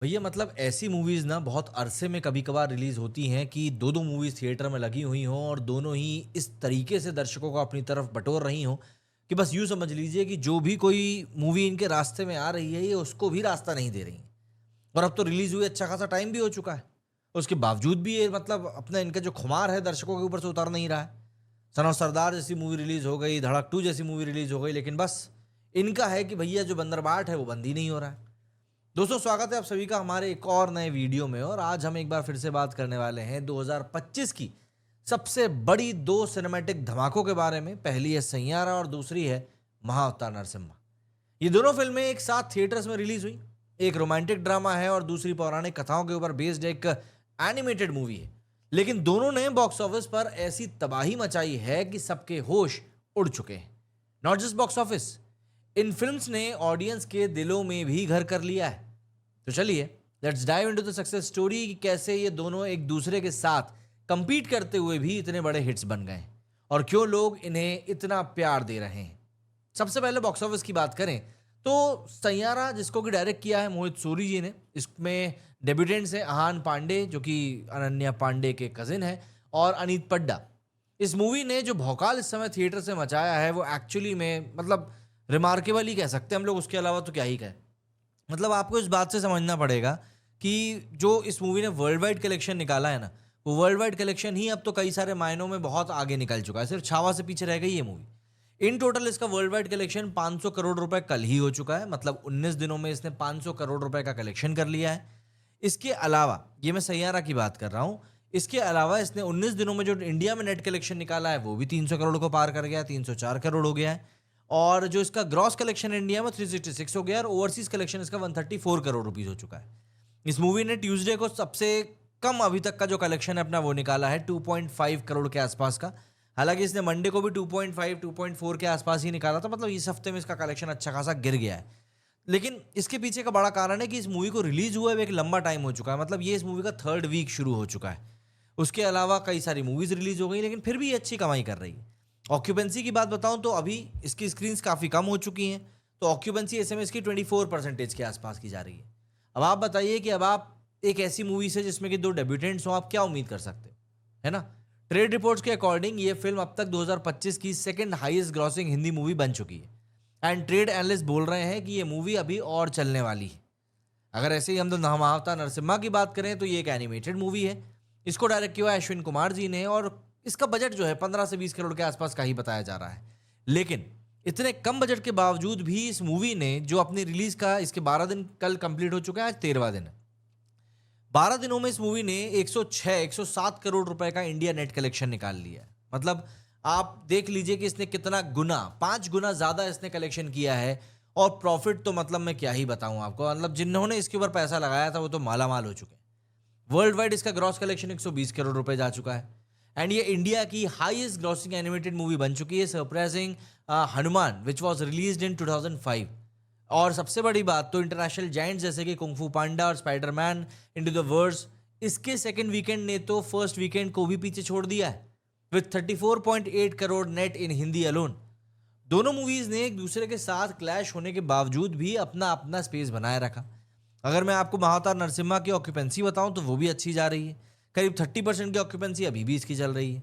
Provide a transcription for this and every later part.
भैया मतलब ऐसी मूवीज़ ना बहुत अरसे में कभी-कभार रिलीज़ होती हैं कि 2-2 मूवीज़ थिएटर में लगी हुई हों और दोनों ही इस तरीके से दर्शकों को अपनी तरफ बटोर रही हों कि बस यूँ समझ लीजिए कि जो भी कोई मूवी इनके रास्ते में आ रही है, ये उसको भी रास्ता नहीं दे रही हैं। और अब तो रिलीज़ हुए अच्छा खासा टाइम भी हो चुका है। उसके बावजूद भी ये मतलब अपना इनका जो खुमार है दर्शकों के ऊपर से उतर नहीं रहा है। सन ऑफ सरदार जैसी मूवी रिलीज़ हो गई, धड़क 2 जैसी मूवी रिलीज़ हो गई, लेकिन बस इनका है कि भैया जो बंदरबाट है वो बंद ही नहीं हो रहा है। दोस्तों स्वागत है आप सभी का हमारे एक और नए वीडियो में और आज हम एक बार फिर से बात करने वाले हैं 2025 की सबसे बड़ी दो सिनेमैटिक धमाकों के बारे में। पहली है सैयारा और दूसरी है महाअवतार नरसिम्हा। ये दोनों फिल्में एक साथ थिएटर्स में रिलीज हुई। एक रोमांटिक ड्रामा है और दूसरी पौराणिक कथाओं के ऊपर बेस्ड एक एनिमेटेड मूवी है। लेकिन दोनों ने बॉक्स ऑफिस पर ऐसी तबाही मचाई है कि सबके होश उड़ चुके हैं। Not just box office, in films ने ऑडियंस के दिलों में भी घर कर लिया है। तो चलिए let's dive into the success story कि कैसे ये दोनों एक दूसरे के साथ कंपीट करते हुए भी इतने बड़े हिट्स बन गए हैं और क्यों लोग इन्हें इतना प्यार दे रहे हैं। सबसे पहले बॉक्स ऑफिस की बात करें तो सैयारा, जिसको कि डायरेक्ट किया है मोहित सूरी जी ने, इसमें डेब्यूटेंट्स हैं आहान पांडे जो कि अनन्या पांडे के कजिन है और अनीत पड्डा। इस मूवी ने जो भौकाल इस समय थिएटर से मचाया है वो एक्चुअली में मतलब रिमार्केबल ही कह सकते हैं हम लोग, उसके अलावा तो क्या ही कहें। मतलब आपको इस बात से समझना पड़ेगा कि जो इस मूवी ने वर्ल्ड वाइड कलेक्शन निकाला है ना, वो वर्ल्ड वाइड कलेक्शन ही अब तो कई सारे मायनों में बहुत आगे निकल चुका है। सिर्फ छावा से पीछे रह गई ये मूवी। इन टोटल इसका वर्ल्ड वाइड कलेक्शन 500 करोड़ रुपए कल ही हो चुका है। मतलब 19 दिनों में इसने 500 करोड़ रुपए का कलेक्शन कर लिया है। इसके अलावा ये मैं सैयारा की बात कर रहा हूँ। इसके अलावा इसने 19 दिनों में जो इंडिया में नेट कलेक्शन निकाला है वो भी 300 करोड़ को पार कर गया है, 304 करोड़ हो गया है। और जो इसका ग्रॉस कलेक्शन इंडिया में 366 हो गया और ओवरसीज कलेक्शन इसका 134 करोड़ रुपीस हो चुका है। इस मूवी ने ट्यूसडे को सबसे कम अभी तक का जो कलेक्शन है अपना वो निकाला है 2.5 करोड़ के आसपास का। हालांकि इसने मंडे को भी 2.5 2.4 के आसपास ही निकाला था। मतलब इस हफ्ते में इसका कलेक्शन अच्छा खासा गिर गया है। लेकिन इसके पीछे का बड़ा कारण है कि इस मूवी को रिलीज हुए एक लंबा टाइम हो चुका है। मतलब ये इस मूवी का थर्ड वीक शुरू हो चुका है। उसके अलावा कई सारी मूवीज रिलीज हो गई लेकिन फिर भी ये अच्छी कमाई कर रही है। ऑक्यूपेंसी की बात बताऊं तो अभी इसकी स्क्रीन्स काफ़ी कम हो चुकी हैं। तो ऑक्यूपेंसी ऐसे में इसकी 24% के आसपास की जा रही है। अब आप बताइए कि अब आप एक ऐसी मूवी से जिसमें कि दो डेब्यूटेंट्स हो, आप क्या उम्मीद कर सकते हो, है ना। ट्रेड रिपोर्ट्स के अकॉर्डिंग ये फिल्म अब तक 2025 की second highest grossing Hindi movie बन चुकी है एंड ट्रेड एनालिस्ट बोल रहे हैं कि ये मूवी अभी और चलने वाली है। अगर ऐसे ही हम तो महावतार नरसिम्हा की बात करें तो ये एक एनिमेटेड मूवी है। इसको डायरेक्ट किया है अश्विन कुमार जी ने और इसका बजट जो है 15 से 20 करोड़ के आसपास का ही बताया जा रहा है। लेकिन इतने कम बजट के बावजूद भी इस मूवी ने जो अपनी रिलीज का इसके 12 दिन कल कंप्लीट हो चुका है, आज 13वां दिन है। 12 दिनों में इस मूवी ने 106 107 करोड़ रुपए का इंडिया नेट कलेक्शन निकाल लिया है। मतलब आप देख लीजिए कि इसने कितना गुना, 5 गुना ज्यादा इसने कलेक्शन किया है। और प्रॉफिट तो मतलब मैं क्या ही बताऊं आपको, मतलब जिन्होंने इसके ऊपर पैसा लगाया था वो तो माला माल हो चुके हैं। वर्ल्ड वाइड इसका ग्रॉस कलेक्शन 120 करोड़ रुपए जा चुका है एंड ये इंडिया की हाईएस्ट ग्रॉसिंग एनिमेटेड मूवी बन चुकी है, surprising Hanuman which was released in 2005। और सबसे बड़ी बात तो इंटरनेशनल जायंट्स जैसे कि कुंग फू पांडा और स्पाइडरमैन इनटू द वर्स, इसके सेकंड वीकेंड ने तो फर्स्ट वीकेंड को भी पीछे छोड़ दिया है with 34.8 crore net in Hindi alone. दोनों मूवीज ने एक दूसरे के साथ क्लैश होने के बावजूद भी अपना अपना स्पेस बनाए रखा। अगर मैं आपको महावतार नरसिम्हा की ऑक्यूपेंसी बताऊं तो वो भी अच्छी जा रही है। करीब 30% की ऑक्यूपेंसी अभी भी इसकी चल रही है।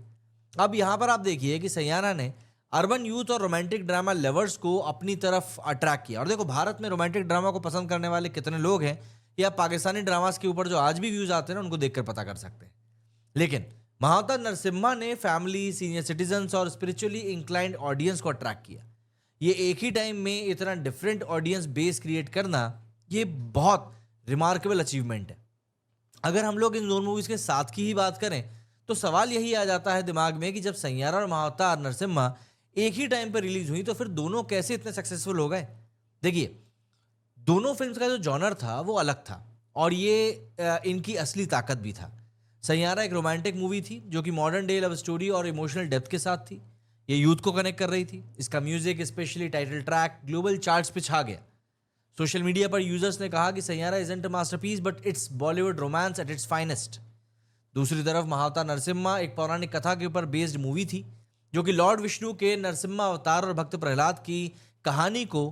अब यहाँ पर आप देखिए कि सैयारा ने अर्बन यूथ और रोमांटिक ड्रामा लवर्स को अपनी तरफ अट्रैक्ट किया। और देखो भारत में रोमांटिक ड्रामा को पसंद करने वाले कितने लोग हैं, या पाकिस्तानी ड्रामास के ऊपर जो आज भी व्यूज आते हैं ना, उनको देखकर पता कर सकते हैं। लेकिन महावतार नरसिम्हा ने फैमिली, सीनियर सिटीजन्स और स्पिरिचुअली इंक्लाइंड ऑडियंस को अट्रैक्ट किया। ये एक ही टाइम में इतना डिफरेंट ऑडियंस बेस क्रिएट करना, ये बहुत रिमार्केबल अचीवमेंट है। अगर हम लोग इन दोनों मूवीज के साथ की ही बात करें तो सवाल यही आ जाता है दिमाग में कि जब सैयारा और महावतार नरसिम्हा एक ही टाइम पर रिलीज हुई तो फिर दोनों कैसे इतने सक्सेसफुल हो गए। देखिए, दोनों फिल्म्स का जो जॉनर था वो अलग था और ये इनकी असली ताकत भी था। सैयारा एक रोमांटिक मूवी थी जो कि मॉडर्न डे लव स्टोरी और इमोशनल डेप्थ के साथ थी। ये यूथ को कनेक्ट कर रही थी। इसका music, specially title track, global charts पे छा गया। सोशल मीडिया पर यूजर्स ने कहा कि Saiyaara isn't a masterpiece but it's Bollywood romance at its finest. दूसरी तरफ महावतार नरसिम्हा एक पौराणिक कथा के ऊपर बेस्ड मूवी थी जो कि लॉर्ड विष्णु के नरसिम्हा अवतार और भक्त प्रहलाद की कहानी को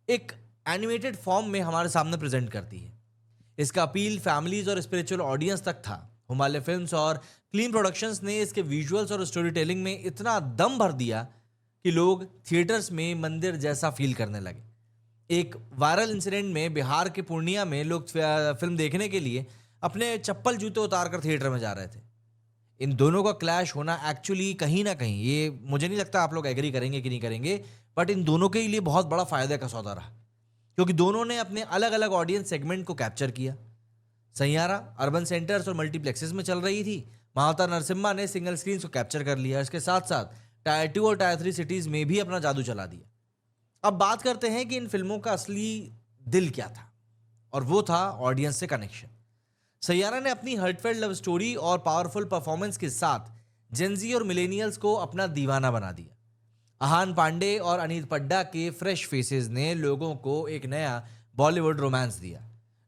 एक एनिमेटेड फॉर्म में हमारे सामने प्रेजेंट करती है। इसका अपील फैमिलीज और स्पिरिचुअल ऑडियंस तक था। हिमालय फिल्म्स और क्लीन प्रोडक्शंस ने इसके विजुअल्स और स्टोरी टेलिंग में इतना दम भर दिया कि लोग थिएटर्स में मंदिर जैसा फील करने लगे। एक वायरल इंसिडेंट में बिहार के पूर्णिया में लोग फिल्म देखने के लिए अपने चप्पल जूते उतार कर थिएटर में जा रहे थे। इन दोनों का क्लैश होना एक्चुअली कहीं ना कहीं, ये मुझे नहीं लगता आप लोग एग्री करेंगे कि नहीं करेंगे, बट इन दोनों के लिए बहुत बड़ा फायदे का सौदा रहा, क्योंकि दोनों ने अपने अलग अलग ऑडियंस सेगमेंट को कैप्चर किया। सैयारा अर्बन सेंटर्स और मल्टीप्लेक्सेस में चल रही थी, महाअवतार नरसिम्हा ने सिंगल स्क्रीन को कैप्चर कर लिया। इसके साथ साथ टायर 2 और टायर 3 सिटीज में भी अपना जादू चला दिया। अब बात करते हैं कि इन फिल्मों का असली दिल क्या था, और वो था ऑडियंस से कनेक्शन। सैयारा ने अपनी हर्टफेल्ट लव स्टोरी और पावरफुल परफॉर्मेंस के साथ जेंजी और मिलेनियल्स को अपना दीवाना बना दिया। अहान पांडे और अनीत पड्डा के फ्रेश फेसेस ने लोगों को एक नया बॉलीवुड रोमांस दिया,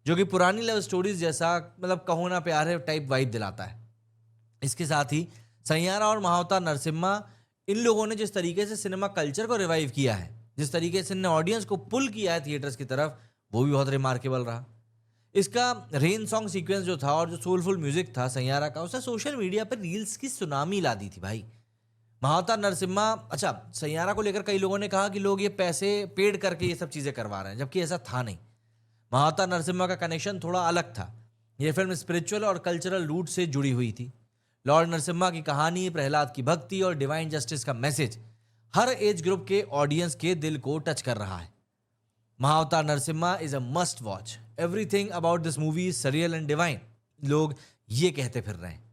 जो कि पुरानी लव स्टोरीज जैसा, मतलब कहो ना प्यार है टाइप वाइब दिलाता है। इसके साथ ही सैयारा और महाअवतार नरसिम्हा, इन लोगों ने जिस तरीके से सिनेमा कल्चर को रिवाइव किया है, जिस तरीके से इन्होंने ऑडियंस को पुल किया है थिएटर्स की तरफ, वो भी बहुत रिमार्केबल रहा। इसका रेन सॉन्ग सीक्वेंस जो था और जो सोलफुल म्यूजिक था सैयारा का, उसने सोशल मीडिया पर रील्स की सुनामी ला दी थी भाई। महाअवतार नरसिम्हा, अच्छा सैयारा को लेकर कई लोगों ने कहा कि लोग ये पैसे पेड करके ये सब चीज़ें करवा रहे हैं, जबकि ऐसा था नहीं। महाअवतार नरसिम्हा का कनेक्शन थोड़ा अलग था। यह फिल्म स्पिरिचुअल और कल्चरल रूट से जुड़ी हुई थी। लॉर्ड नरसिम्हा की कहानी, प्रहलाद की भक्ति और डिवाइन जस्टिस का मैसेज हर एज ग्रुप के ऑडियंस के दिल को टच कर रहा है। Mahavatar Narasimha is a must watch. Everything about this movie is surreal and divine, लोग ये कहते फिर रहे हैं।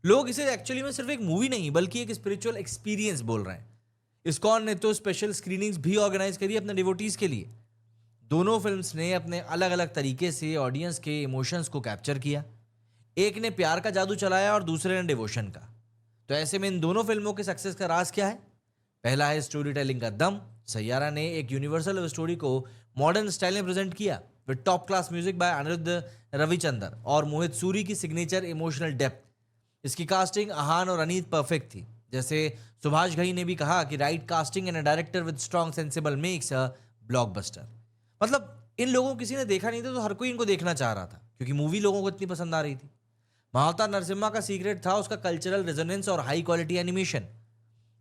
लोग इसे एक्चुअली में सिर्फ एक मूवी नहीं बल्कि एक स्पिरिचुअल एक्सपीरियंस बोल रहे हैं। इस्कॉन ने तो स्पेशल स्क्रीनिंग्स भी ऑर्गेनाइज करी अपने डिवोटीज के लिए। दोनों फिल्म्स ने अपने अलग अलग तरीके से ऑडियंस के इमोशंस को कैप्चर किया। एक ने प्यार का जादू चलाया और दूसरे ने डिवोशन का। तो ऐसे में इन दोनों फिल्मों के सक्सेस का राज क्या है? पहला है स्टोरी टेलिंग का दम। सैयारा ने एक यूनिवर्सल लव स्टोरी को मॉडर्न स्टाइल में प्रेजेंट किया with top class music by Anirudh Ravichander और मोहित सूरी की सिग्नेचर इमोशनल डेप्थ। इसकी कास्टिंग अहान और अनीत परफेक्ट थी। जैसे सुभाष घई ने भी कहा कि right casting and a director with strong sensible makes a blockbuster. मतलब इन लोगों को किसी ने देखा नहीं था तो हर कोई इनको देखना चाह रहा था, क्योंकि मूवी लोगों को इतनी पसंद आ रही थी। महाअवतार नरसिम्हा का सीक्रेट था उसका कल्चरल रेजोनेंस और हाई क्वालिटी एनिमेशन।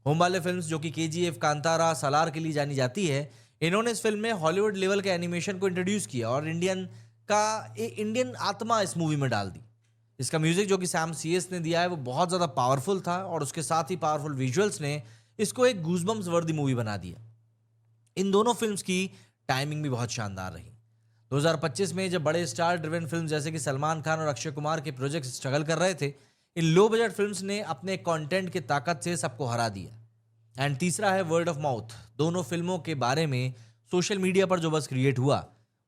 होमबाले फिल्म्स, जो कि केजीएफ, कांतारा, सालार के लिए जानी जाती है, इन्होंने इस फिल्म में हॉलीवुड लेवल के एनिमेशन को इंट्रोड्यूस किया और इंडियन आत्मा इस मूवी में डाल दी। इसका म्यूजिक जो कि सैम सीएस ने दिया है वो बहुत ज़्यादा पावरफुल था, और उसके साथ ही पावरफुल विजुअल्स ने इसको एक गूजबम्स वर्दी मूवी बना दिया। इन दोनों फिल्म्स की टाइमिंग भी बहुत शानदार रही। 2025 में जब बड़े स्टार ड्रिवन फिल्म जैसे कि सलमान खान और अक्षय कुमार के प्रोजेक्ट स्ट्रगल कर रहे थे, इन लो बजट फिल्म्स ने अपने कंटेंट की ताकत से सबको हरा दिया। एंड तीसरा है वर्ड ऑफ माउथ। दोनों फिल्मों के बारे में सोशल मीडिया पर जो बस क्रिएट हुआ,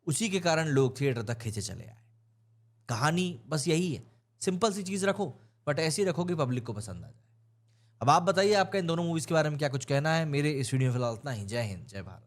उसी के कारण लोग थिएटर तक खींचे चले आए। कहानी बस यही है, सिंपल सी चीज़ रखो, बट ऐसी रखो कि पब्लिक को पसंद आ जाए। अब आप बताइए आपका इन दोनों मूवीज़ के बारे में क्या कुछ कहना है। मेरे इस वीडियो में फिलहाल इतना ही। जय हिंद, जय भारत।